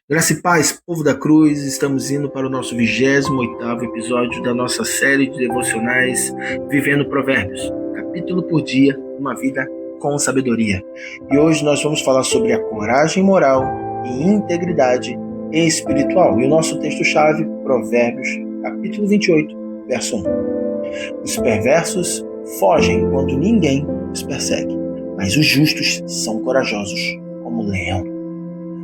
Graça e paz, povo da cruz, estamos indo para o nosso 28º episódio da nossa série de devocionais Vivendo Provérbios, capítulo por dia, uma vida com sabedoria. E hoje nós vamos falar sobre a coragem moral e integridade espiritual. E o nosso texto-chave, Provérbios, capítulo 28, verso 1. Os perversos fogem quando ninguém os persegue, mas os justos são corajosos como um leão.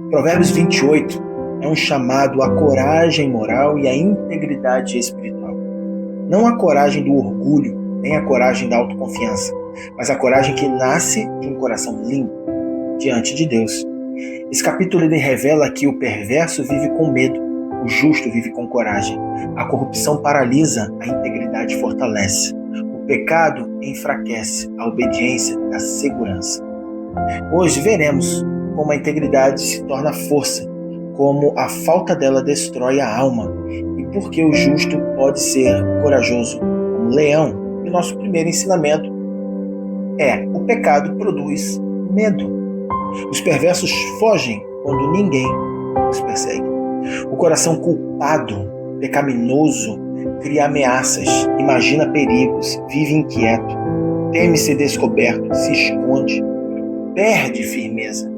Provérbios 28 é um chamado à coragem moral e à integridade espiritual. Não a coragem do orgulho, nem a coragem da autoconfiança, mas a coragem que nasce de um coração limpo diante de Deus. Esse capítulo ele revela que o perverso vive com medo, o justo vive com coragem. A corrupção paralisa, a integridade fortalece. O pecado enfraquece, a obediência dá segurança. Hoje veremos como a integridade se torna força, como a falta dela destrói a alma e porque o justo pode ser corajoso como um leão. E o nosso primeiro ensinamento é: o pecado produz medo. Os perversos fogem quando ninguém os persegue. O coração culpado, pecaminoso, cria ameaças, imagina perigos, vive inquieto, teme ser descoberto, se esconde, perde firmeza,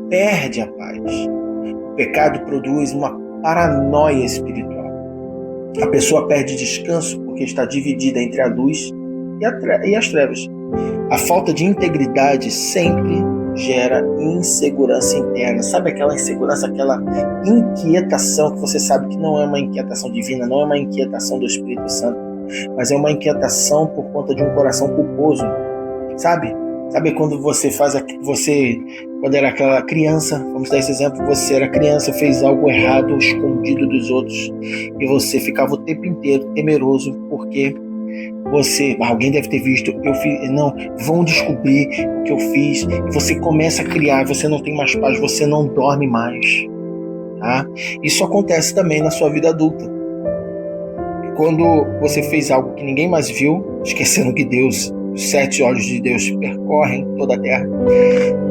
perde a paz. O pecado produz uma paranoia espiritual. A pessoa perde descanso porque está dividida entre a luz e as trevas. A falta de integridade sempre gera insegurança interna. Sabe aquela insegurança, aquela inquietação que você sabe que não é uma inquietação divina, não é uma inquietação do Espírito Santo, mas é uma inquietação por conta de um coração culposo. Sabe quando quando era aquela criança, vamos dar esse exemplo, você era criança, fez algo errado, escondido dos outros, e você ficava o tempo inteiro temeroso, porque alguém deve ter visto, vão descobrir o que eu fiz, e você começa a criar, você não tem mais paz, você não dorme mais, tá? Isso acontece também na sua vida adulta. Quando você fez algo que ninguém mais viu, esquecendo que os 7 olhos de Deus percorrem toda a terra.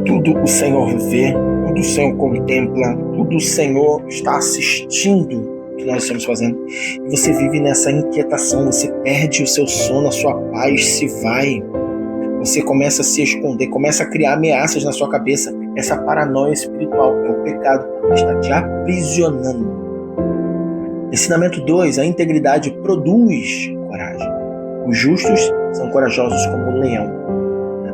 Tudo o Senhor vê, tudo o Senhor contempla, tudo o Senhor está assistindo o que nós estamos fazendo. E você vive nessa inquietação, você perde o seu sono, a sua paz se vai. Você começa a se esconder, começa a criar ameaças na sua cabeça. Essa paranoia espiritual é o pecado que está te aprisionando. Ensinamento 2, a integridade produz coragem. Os justos são corajosos como um leão.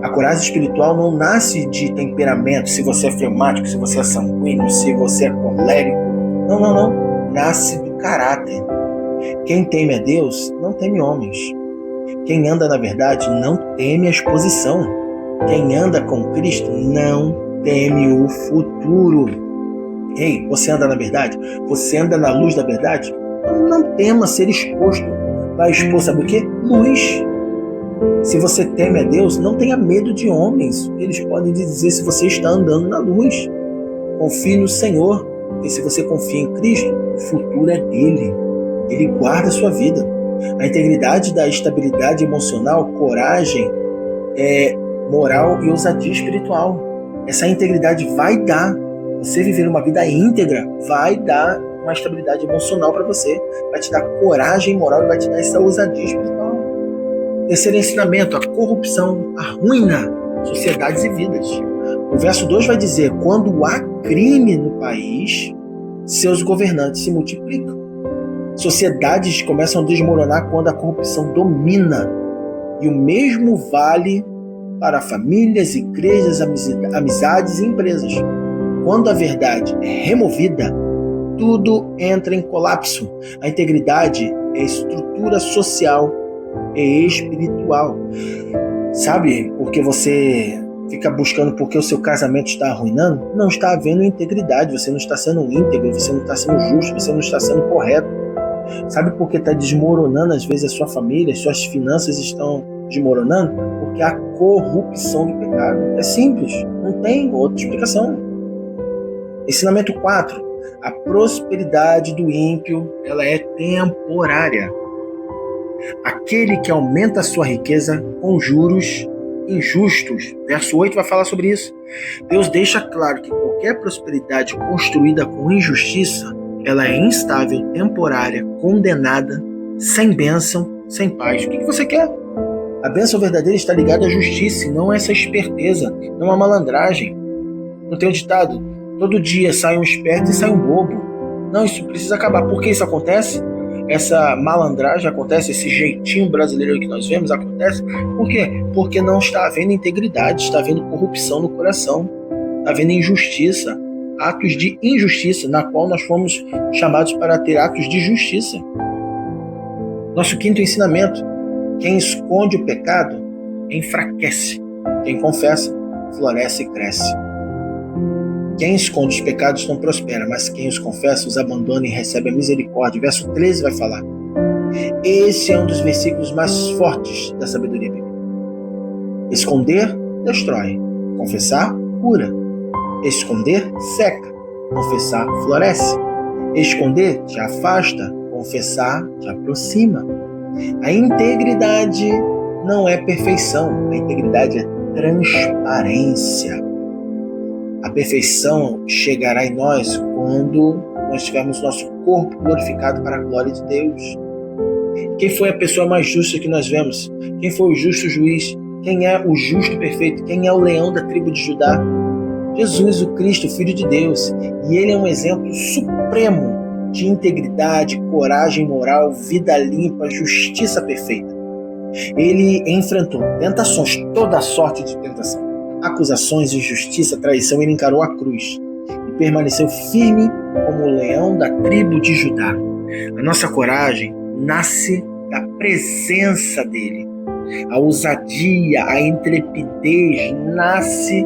A coragem espiritual não nasce de temperamento, se você é fleumático, se você é sanguíneo, se você é colérico. Não. Nasce do caráter. Quem teme a Deus não teme homens. Quem anda na verdade não teme a exposição. Quem anda com Cristo não teme o futuro. Ei, você anda na verdade? Você anda na luz da verdade? Não tema ser exposto. Vai expor, sabe o quê? Luz. Se você teme a Deus, não tenha medo de homens. Eles podem dizer se você está andando na luz. Confie no Senhor, porque se você confia em Cristo, o futuro é dele. Ele guarda a sua vida. A integridade da estabilidade emocional, coragem, moral e ousadia espiritual. Essa integridade vai dar. Você viver uma vida íntegra vai dar uma estabilidade emocional para você, vai te dar coragem moral e vai te dar essa ousadia espiritual. Terceiro ensinamento: a corrupção arruína sociedades e vidas. O verso 2 vai dizer: quando há crime no país, seus governantes se multiplicam. Sociedades começam a desmoronar quando a corrupção domina. E o mesmo vale para famílias, igrejas, amizades e empresas. Quando a verdade é removida, tudo entra em colapso. A integridade é estrutura social e espiritual. Sabe, porque você fica buscando porque o seu casamento está arruinando? Não está havendo integridade, você não está sendo íntegro, você não está sendo justo, você não está sendo correto. Sabe por que está desmoronando às vezes a sua família, as suas finanças estão desmoronando? Porque a corrupção do pecado é simples, não tem outra explicação. Ensinamento 4. A prosperidade do ímpio, ela é temporária. Aquele que aumenta a sua riqueza com juros injustos. Verso 8 vai falar sobre isso. Deus deixa claro que qualquer prosperidade construída com injustiça, ela é instável, temporária, condenada, sem bênção, sem paz. O que você quer? A bênção verdadeira está ligada à justiça, não a essa esperteza, não a malandragem. Não tem um ditado? Todo dia sai um esperto e sai um bobo. Não, isso precisa acabar. Por que isso acontece? Essa malandragem acontece, esse jeitinho brasileiro que nós vemos acontece. Por quê? Porque não está havendo integridade, está havendo corrupção no coração, está havendo injustiça, atos de injustiça, na qual nós fomos chamados para ter atos de justiça. Nosso quinto ensinamento: quem esconde o pecado enfraquece, quem confessa floresce e cresce. Quem esconde os pecados não prospera, mas quem os confessa os abandona e recebe a misericórdia. Verso 13 vai falar. Esse é um dos versículos mais fortes da sabedoria bíblica. Esconder, destrói. Confessar, cura. Esconder, seca. Confessar, floresce. Esconder, te afasta. Confessar, te aproxima. A integridade não é perfeição. A integridade é transparência. A perfeição chegará em nós quando nós tivermos nosso corpo glorificado para a glória de Deus. Quem foi a pessoa mais justa que nós vemos? Quem foi o justo juiz? Quem é o justo perfeito? Quem é o leão da tribo de Judá? Jesus, o Cristo, o Filho de Deus. E ele é um exemplo supremo de integridade, coragem moral, vida limpa, justiça perfeita. Ele enfrentou tentações, toda sorte de tentação. Acusações, injustiça, traição, ele encarou a cruz e permaneceu firme como o leão da tribo de Judá. A nossa coragem nasce da presença dele. A ousadia, a intrepidez nasce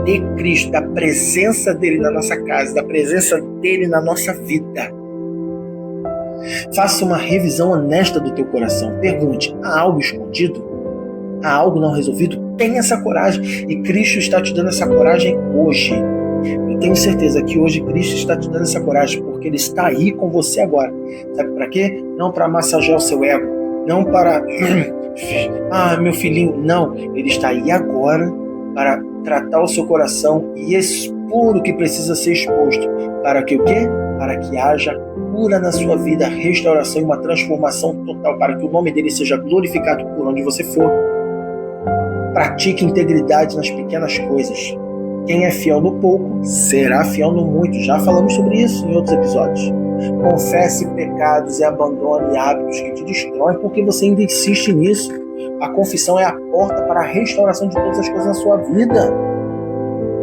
de Cristo, da presença dele na nossa casa, da presença dele na nossa vida. Faça uma revisão honesta do teu coração. Pergunte: há algo escondido? Há algo não resolvido? Tenha essa coragem. E Cristo está te dando essa coragem hoje. Eu tenho certeza que hoje Cristo está te dando essa coragem, porque Ele está aí com você agora. Sabe para quê? Não para massagear o seu ego. Não para... meu filhinho. Não. Ele está aí agora para tratar o seu coração e expor o que precisa ser exposto. Para que o quê? Para que haja cura na sua vida, restauração e uma transformação total, para que o nome dele seja glorificado por onde você for. Pratique integridade nas pequenas coisas. Quem é fiel no pouco, será fiel no muito. Já falamos sobre isso em outros episódios. Confesse pecados e abandone hábitos que te destroem, porque você ainda insiste nisso. A confissão é a porta para a restauração de todas as coisas na sua vida.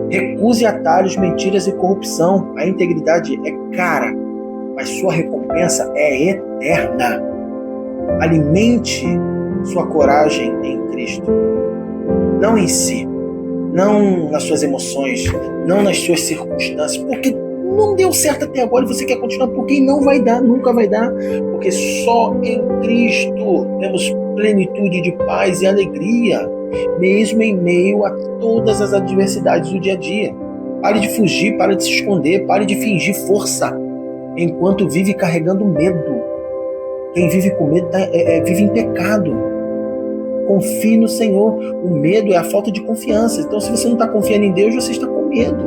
Recuse atalhos, mentiras e corrupção. A integridade é cara, mas sua recompensa é eterna. Alimente sua coragem em Cristo. Não em si, não nas suas emoções, não nas suas circunstâncias, porque não deu certo até agora e você quer continuar, porque não vai dar, nunca vai dar, porque só em Cristo temos plenitude de paz e alegria, mesmo em meio a todas as adversidades do dia a dia. Pare de fugir, pare de se esconder, pare de fingir força, enquanto vive carregando medo. Quem vive com medo vive em pecado. Confie no Senhor. O medo é a falta de confiança. Então, se você não está confiando em Deus, você está com medo.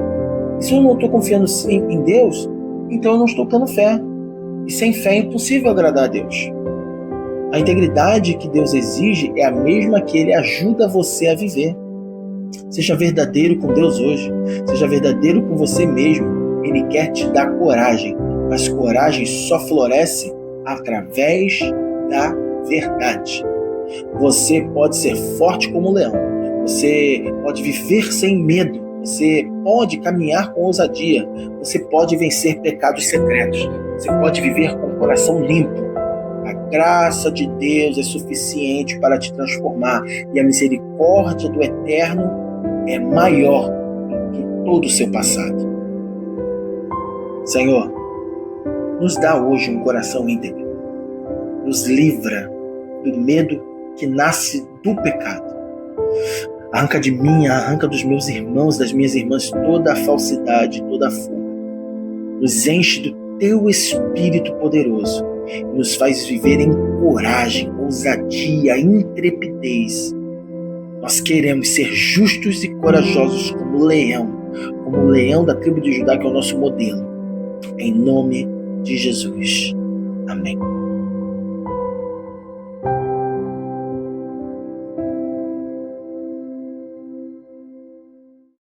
E se eu não estou confiando em Deus, então eu não estou tendo fé. E sem fé é impossível agradar a Deus. A integridade que Deus exige é a mesma que Ele ajuda você a viver. Seja verdadeiro com Deus hoje. Seja verdadeiro com você mesmo. Ele quer te dar coragem. Mas coragem só floresce através da verdade. Você pode ser forte como um leão. Você pode viver sem medo. Você pode caminhar com ousadia. Você pode vencer pecados secretos. Você pode viver com o coração limpo. A graça de Deus é suficiente para te transformar. E a misericórdia do Eterno é maior do que todo o seu passado. Senhor, nos dá hoje um coração íntegro. Nos livra do medo que nasce do pecado. Arranca de mim, arranca dos meus irmãos, das minhas irmãs, toda a falsidade, toda a fuga. Nos enche do teu Espírito poderoso e nos faz viver em coragem, ousadia, intrepidez. Nós queremos ser justos e corajosos como o leão, como o leão da tribo de Judá, que é o nosso modelo. Em nome de Jesus. Amém.